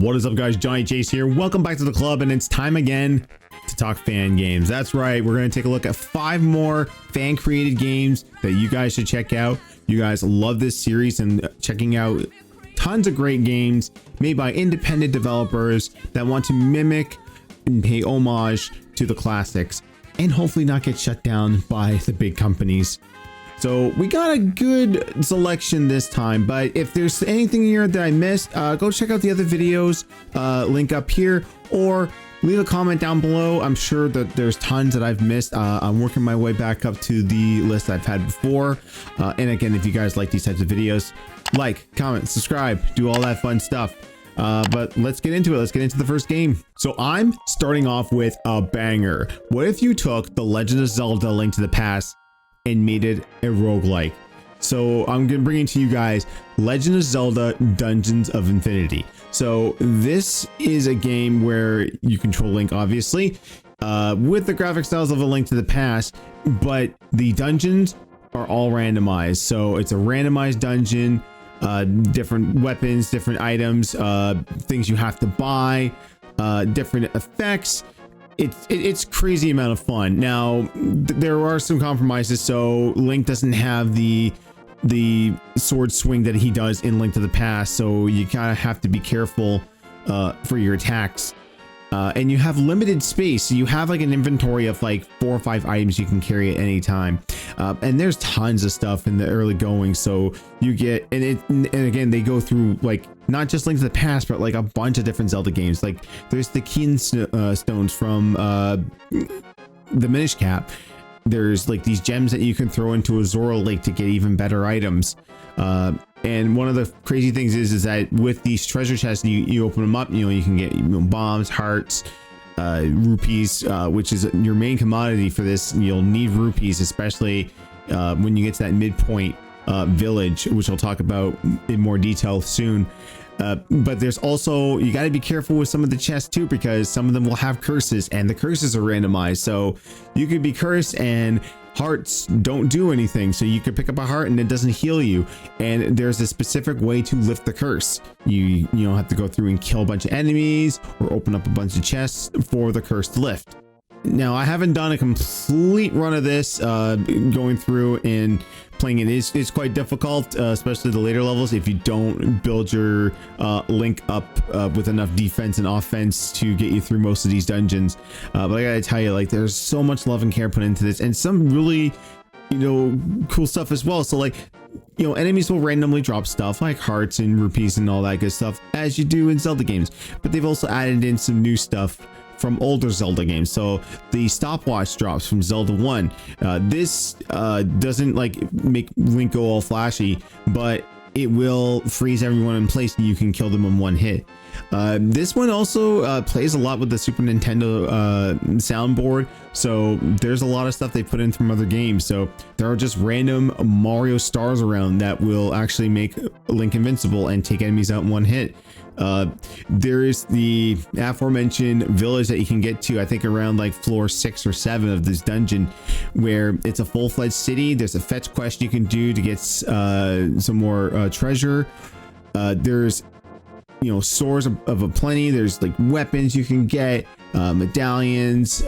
What is up, guys? Johnny Chase here. Welcome back to the club, and it's time again to talk fan games. That's right, we're going to take a look at 5 more fan created games that you guys should check out. You guys love this series and checking out tons of great games made by independent developers that want to mimic and pay homage to the classics and hopefully not get shut down by the big companies. So we got a good selection this time, but if there's anything here that I missed, go check out the other videos, link up here, or leave a comment down below. I'm sure that there's tons that I've missed. I'm working my way back up to the list I've had before. And again, if you guys like these types of videos, like, comment, subscribe, do all that fun stuff. But let's get into it. Let's get into the first game. So I'm starting off with a banger. What if you took The Legend of Zelda: Link to the Past and made it a roguelike? So I'm gonna bring to you guys Legend of Zelda: Dungeons of Infinity. So this is a game where you control Link, obviously, with the graphic styles of A Link to the Past, but the dungeons are all randomized. So it's a randomized dungeon, different weapons, different items, things you have to buy, different effects. It's crazy amount of fun. Now there are some compromises, so Link doesn't have the sword swing that he does in Link to the Past, so you kind of have to be careful for your attacks, and you have limited space. So you have like an inventory of like 4 or 5 items you can carry at any time, and there's tons of stuff in the early going. So you get, and again, they go through like not just Link to the Past, but like a bunch of different Zelda games. Like there's the Keen stones from the Minish Cap. There's like these gems that you can throw into a Zora Lake to get even better items. And one of the crazy things is that with these treasure chests, you open them up, you can get bombs, hearts, rupees, which is your main commodity for this. You'll need rupees, especially when you get to that midpoint village, which I'll talk about in more detail soon. But there's also, you got to be careful with some of the chests too, because some of them will have curses, and the curses are randomized. So you could be cursed and hearts don't do anything. So you could pick up a heart and it doesn't heal you. And there's a specific way to lift the curse. You don't have to go through and kill a bunch of enemies or open up a bunch of chests for the curse to lift. Now, I haven't done a complete run of this. Going through and playing it is quite difficult, especially the later levels, if you don't build your Link up with enough defense and offense to get you through most of these dungeons. But I gotta tell you, like, there's so much love and care put into this, and some really, cool stuff as well. So like, enemies will randomly drop stuff like hearts and rupees and all that good stuff, as you do in Zelda games. But they've also added in some new stuff from older Zelda games. So the stopwatch drops from Zelda 1. This doesn't like make Link go all flashy, but it will freeze everyone in place and you can kill them in one hit. This one also plays a lot with the Super Nintendo soundboard, so there's a lot of stuff they put in from other games. So there are just random Mario stars around that will actually make Link invincible and take enemies out in one hit. There is the aforementioned village that you can get to, I think around like floor 6 or 7 of this dungeon, where it's a full-fledged city. There's a fetch quest you can do to get some more treasure. There's swords of a plenty. There's like weapons you can get, medallions,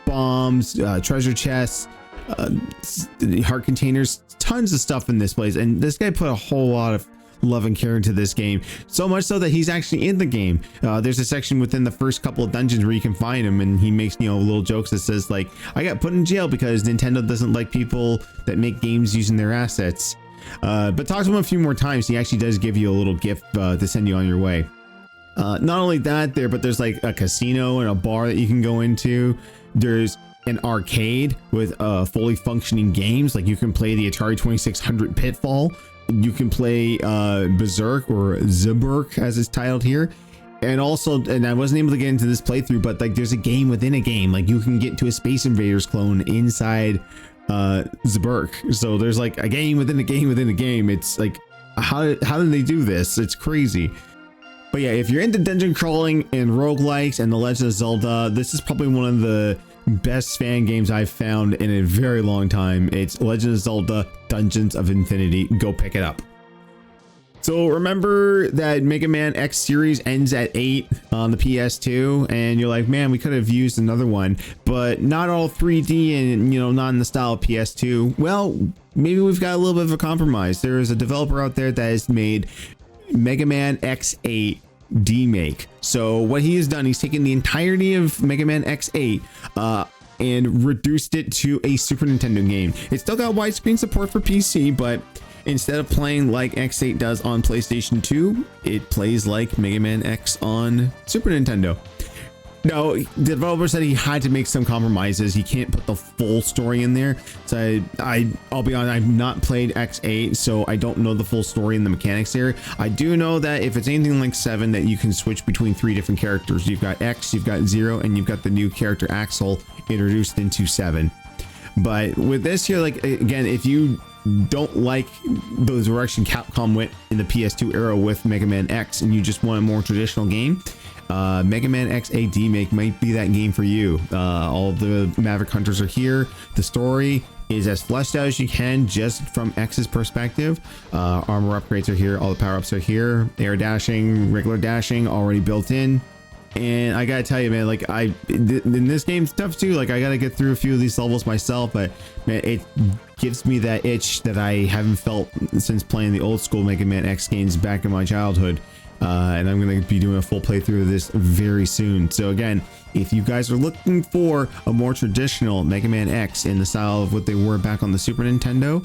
bombs, treasure chests, heart containers, tons of stuff in this place. And this guy put a whole lot of love and care into this game, so much so that he's actually in the game. There's a section within the first couple of dungeons where you can find him, and he makes little jokes that says like, I got put in jail because Nintendo doesn't like people that make games using their assets. But talk to him a few more times. He actually does give you a little gift to send you on your way. Not only that, but there's like a casino and a bar that you can go into. There's an arcade with fully functioning games. Like you can play the Atari 2600 Pitfall. You can play Berserk, or Zberk as it's titled here. And also, and I wasn't able to get into this playthrough, but like there's a game within a game. Like you can get to a Space Invaders clone inside Zberk. So there's like a game within a game within a game. It's like, how did they do this? It's crazy. But yeah, if you're into dungeon crawling and roguelikes and The Legend of Zelda, this is probably one of the best fan games I've found in a very long time. It's Legend of Zelda: Dungeons of Infinity. Go pick it up. So remember that Mega Man X series ends at 8 on the PS2, and you're like, man, we could have used another one, but not all 3D and, you know, not in the style of PS2. Well, maybe we've got a little bit of a compromise. There is a developer out there that has made Mega Man X8 Demake. So what he has done, he's taken the entirety of Mega Man X8 and reduced it to a Super Nintendo game. It's still got widescreen support for PC, but instead of playing like X8 does on PlayStation 2, it plays like Mega Man X on Super Nintendo. Now, the developer said he had to make some compromises. He can't put the full story in there. So I'll be honest, I've not played X8, so I don't know the full story and the mechanics there. I do know that if it's anything like 7, that you can switch between 3 different characters. You've got X, you've got 0, and you've got the new character Axel introduced into 7. But with this here, like, again, if you don't like the direction Capcom went in the PS2 era with Mega Man X and you just want a more traditional game, Mega Man X8 Demake might be that game for you. All the Maverick Hunters are here. The story is as fleshed out as you can just from X's perspective. Armor upgrades are here. All the power-ups are here. Air dashing, regular dashing already built in. And I gotta tell you, man, like in this game stuff too, like I gotta get through a few of these levels myself, but man, it gives me that itch that I haven't felt since playing the old school Mega Man X games back in my childhood. And I'm gonna be doing a full playthrough of this very soon. So again, if you guys are looking for a more traditional Mega Man X in the style of what they were back on the Super Nintendo,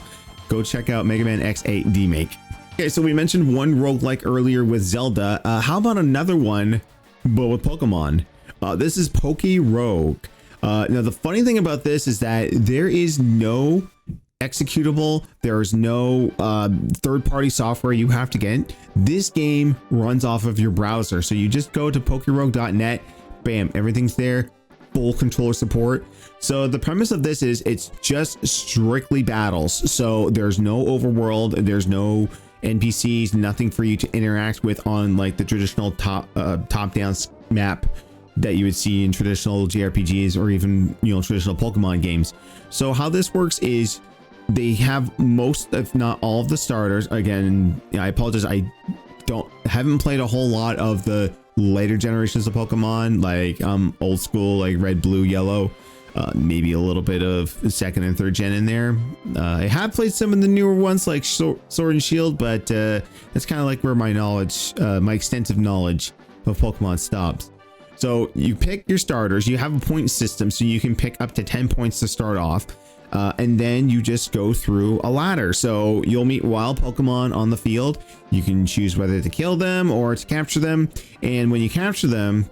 go check out Mega Man X8 Demake. Okay, so we mentioned one roguelike earlier with Zelda. How about another one, but with Pokemon? This is PokeRogue. Now the funny thing about this is that there is no executable, there is no third-party software you have to get. This game runs off of your browser, so you just go to PokeRogue.net, bam, everything's there, full controller support. So the premise of this is it's just strictly battles, so there's no overworld, there's no NPCs, nothing for you to interact with on like the traditional top-down map that you would see in traditional JRPGs or even, you know, traditional Pokemon games. So how this works is they have most, if not all, of the starters. Again, I apologize, I haven't played a whole lot of the later generations of Pokemon, like old school, like red, blue, yellow. Maybe a little bit of second and third gen in there. I have played some of the newer ones like Sword and Shield, but that's kind of like where my knowledge, my extensive knowledge of Pokemon stops. So you pick your starters, you have a point system, so you can pick up to 10 points to start off. And then you just go through a ladder. So you'll meet wild Pokemon on the field. You can choose whether to kill them or to capture them. And when you capture them,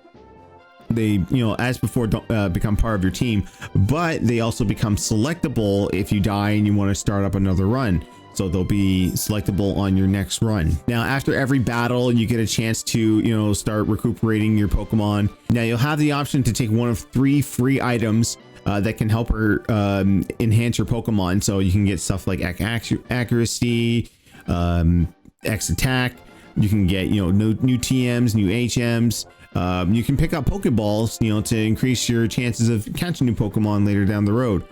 they, you know, as before, don't become part of your team, but they also become selectable if you die and you want to start up another run. So they'll be selectable on your next run. Now, after every battle, you get a chance to, you know, start recuperating your Pokemon. Now you'll have the option to take one of 3 free items that can help her enhance your Pokemon. So you can get stuff like accuracy, X attack. You can get, you know, new TMs, new HMs. You can pick up Pokeballs, you know, to increase your chances of catching new Pokemon later down the road.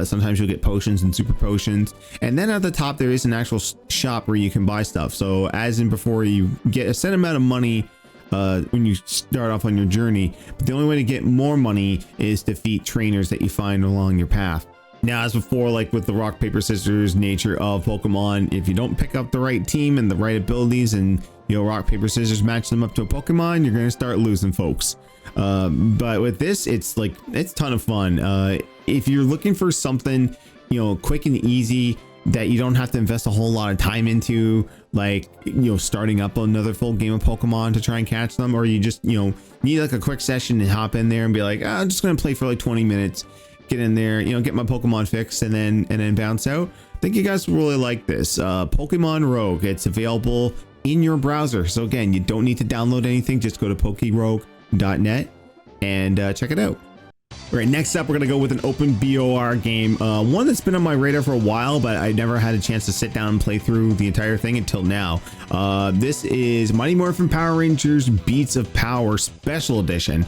Sometimes you'll get potions and super potions. And then at the top, there is an actual shop where you can buy stuff. So as in before, you get a set amount of money when you start off on your journey. But the only way to get more money is to defeat trainers that you find along your path. Now, as before, like with the rock, paper, scissors nature of Pokemon, if you don't pick up the right team and the right abilities and, you know, rock, paper, scissors match them up to a Pokemon, you're going to start losing folks. But with this, it's like, it's a ton of fun. If you're looking for something, you know, quick and easy that you don't have to invest a whole lot of time into, like, you know, starting up another full game of Pokemon to try and catch them, or you just, you know, need like a quick session and hop in there and be like, I'm just going to play for like 20 minutes. Get in there, you know, get my Pokemon fix and then bounce out. I think you guys will really like this. PokeRogue. It's available in your browser. So again, you don't need to download anything. Just go to PokeRogue.net and check it out. All right, next up, we're gonna go with an open BOR game. One that's been on my radar for a while, but I never had a chance to sit down and play through the entire thing until now. This is Mighty Morphin Power Rangers Beats of Power Special Edition.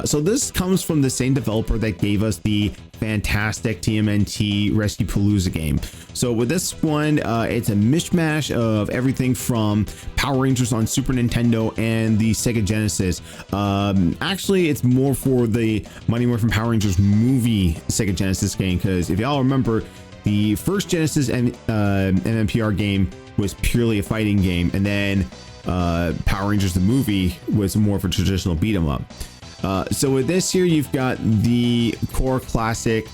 So this comes from the same developer that gave us the fantastic TMNT Rescue Palooza game. So with this one, it's a mishmash of everything from Power Rangers on Super Nintendo and the Sega Genesis. Actually, it's more for the Mighty Morphin Power Rangers movie Sega Genesis game, because if y'all remember, the first Genesis and MMPR game was purely a fighting game, and then Power Rangers the movie was more of a traditional beat 'em up. So with this here, you've got the core classic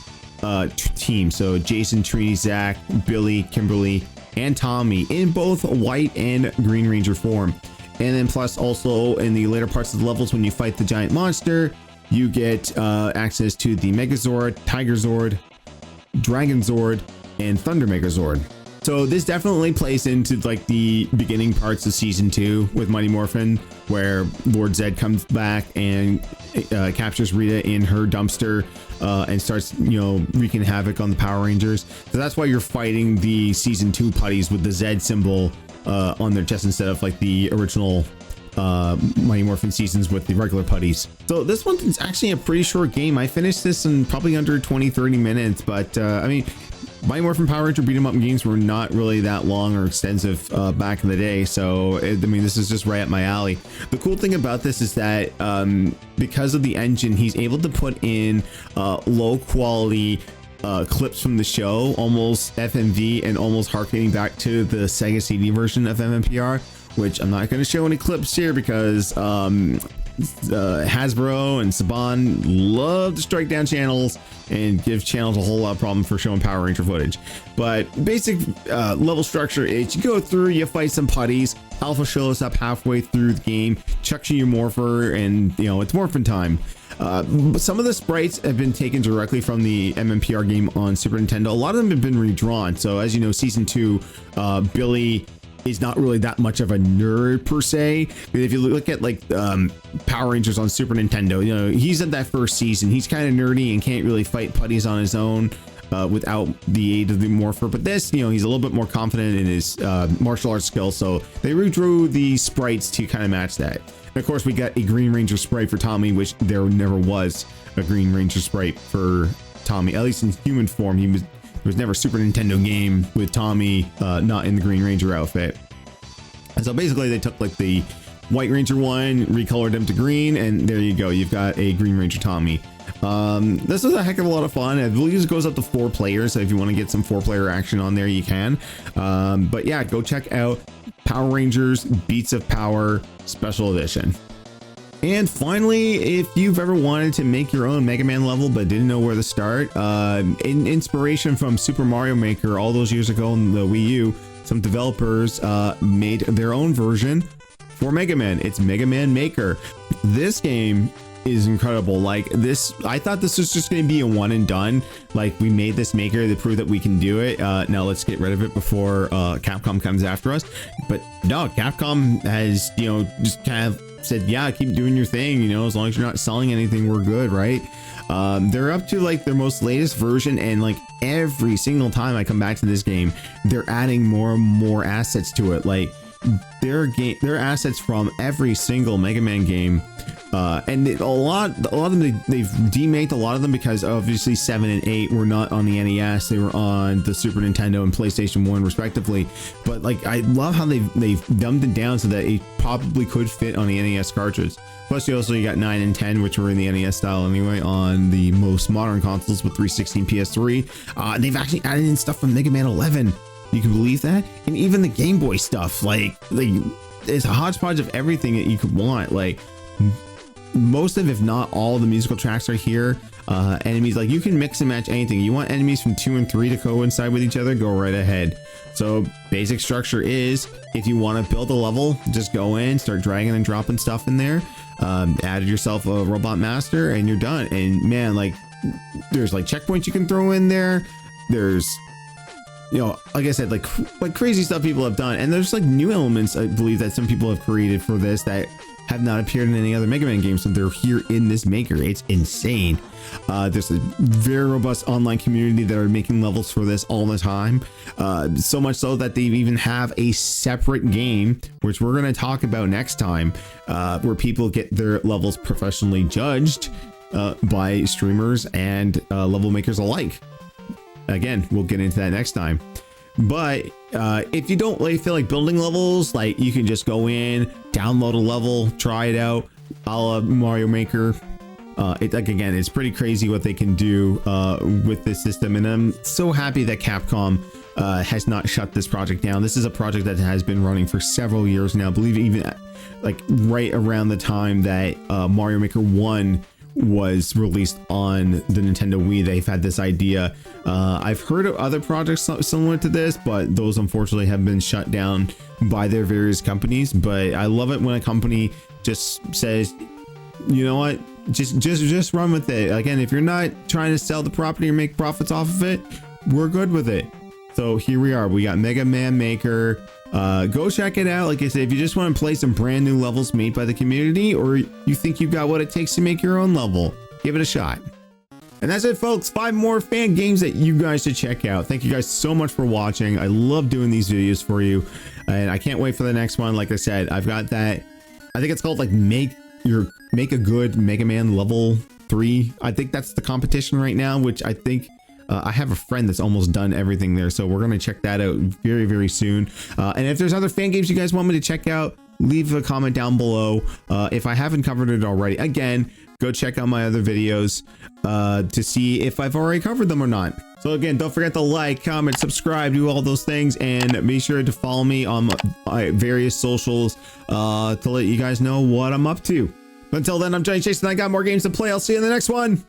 team. So Jason, Trini, Zach, Billy, Kimberly, and Tommy in both white and Green Ranger form. And then plus also in the later parts of the levels, when you fight the giant monster, you get access to the Megazord, Tiger Zord, Dragon Zord, and Thunder Megazord. So this definitely plays into like the beginning parts of season 2 with Mighty Morphin, where Lord Zed comes back and captures Rita in her dumpster and starts, wreaking havoc on the Power Rangers. So that's why you're fighting the season 2 putties with the Zed symbol on their chest instead of like the original Mighty Morphin seasons with the regular putties. So this one is actually a pretty short game. I finished this in probably under 20-30 minutes, but I mean, Mighty Morphin Power Ranger beat 'em up games were not really that long or extensive back in the day, so I mean, this is just right up my alley. The cool thing about this is that because of the engine, he's able to put in low quality clips from the show, almost FMV and almost harkening back to the Sega CD version of MMPR, which I'm not going to show any clips here because Hasbro and Saban love to strike down channels and give channels a whole lot of problem for showing Power Ranger footage. But basic level structure is you go through, you fight some putties, Alpha shows up halfway through the game, chucks you your morpher, and it's morphin time. Some of the sprites have been taken directly from the MMPR game on Super Nintendo. A lot of them have been redrawn. So as you know, season 2, Billy is not really that much of a nerd per se. If you look at like Power Rangers on Super Nintendo, he's in that first season. He's kind of nerdy and can't really fight putties on his own without the aid of the morpher. But this, he's a little bit more confident in his martial arts skills. So they redrew the sprites to kind of match that. And of course, we got a Green Ranger sprite for Tommy, which there never was a Green Ranger sprite for Tommy, at least in human form. There was never a Super Nintendo game with Tommy not in the Green Ranger outfit. And so basically they took like the White Ranger one, recolored him to green, and there you go. You've got a Green Ranger Tommy. This is a heck of a lot of fun. I believe it goes up to 4 players, so if you want to get some 4-player action on there, you can. But yeah, go check out Power Rangers Beats of Power Special Edition. And finally, if you've ever wanted to make your own Mega Man level but didn't know where to start, in inspiration from Super Mario Maker all those years ago on the Wii U, some developers made their own version for Mega Man. It's Mega Man Maker. This game is incredible. Like this, I thought this was just going to be a one and done. Like we made this maker to prove that we can do it. Now let's get rid of it before Capcom comes after us. But no, Capcom has, just kind of said, yeah, keep doing your thing, as long as you're not selling anything, we're good, right? They're up to like their most latest version, and like every single time I come back to this game, they're adding more and more assets to it. Like their assets from every single Mega Man game. And a lot of them, they've demaked a lot of them because obviously 7 and 8 were not on the NES. They were on the Super Nintendo and PlayStation 1 respectively. But like, I love how they've dumbed it down so that it probably could fit on the NES cartridge. Plus you got 9 and 10, which were in the NES style anyway, on the most modern consoles with 360 and PS3. They've actually added in stuff from Mega Man 11. You can believe that? And even the Game Boy stuff, like it's a hodgepodge of everything that you could want. Like most of, if not all of the musical tracks are here. Enemies, like you can mix and match anything. You want enemies from 2 and 3 to coincide with each other, go right ahead. So basic structure is, if you want to build a level, just go in, start dragging and dropping stuff in there, add yourself a robot master, and you're done. And man, like there's like checkpoints you can throw in there. There's, like I said, like crazy stuff people have done, and there's like new elements I believe that some people have created for this that have not appeared in any other Mega Man games, so they're here in this maker. It's insane. There's a very robust online community that are making levels for this all the time. So much so that they even have a separate game, which we're going to talk about next time, where people get their levels professionally judged. by streamers and level makers alike. Again, we'll get into that next time. But if you don't really feel like building levels, like you can just go in, download a level, try it out, a la Mario Maker. Again, it's pretty crazy what they can do with this system, and I'm so happy that Capcom has not shut this project down. This is a project that has been running for several years now. I believe even like right around the time that Mario Maker 1 was released on the Nintendo Wii, they've had this idea. I've heard of other projects similar to this, but those unfortunately have been shut down by their various companies. But I love it when a company just says, you know what, just run with it. Again, if you're not trying to sell the property or make profits off of it, we're good with it. So here we are. We got Mega Man Maker. Go check it out. Like I said, if you just want to play some brand new levels made by the community, or you think you've got what it takes to make your own level, give it a shot. And that's it, folks. 5 more fan games that you guys should check out. Thank you guys so much for watching. I love doing these videos for you, and I can't wait for the next one. Like I said, I've got that. I think it's called like Make a Good Mega Man Level 3. I think that's the competition right now, which I think I have a friend that's almost done everything there, so we're going to check that out very, very soon. And if there's other fan games you guys want me to check out, leave a comment down below. If I haven't covered it already, again, go check out my other videos to see if I've already covered them or not. So again, don't forget to like, comment, subscribe, do all those things, and be sure to follow me on my various socials to let you guys know what I'm up to. Until then, I'm Johnny Chase, and I got more games to play. I'll see you in the next one.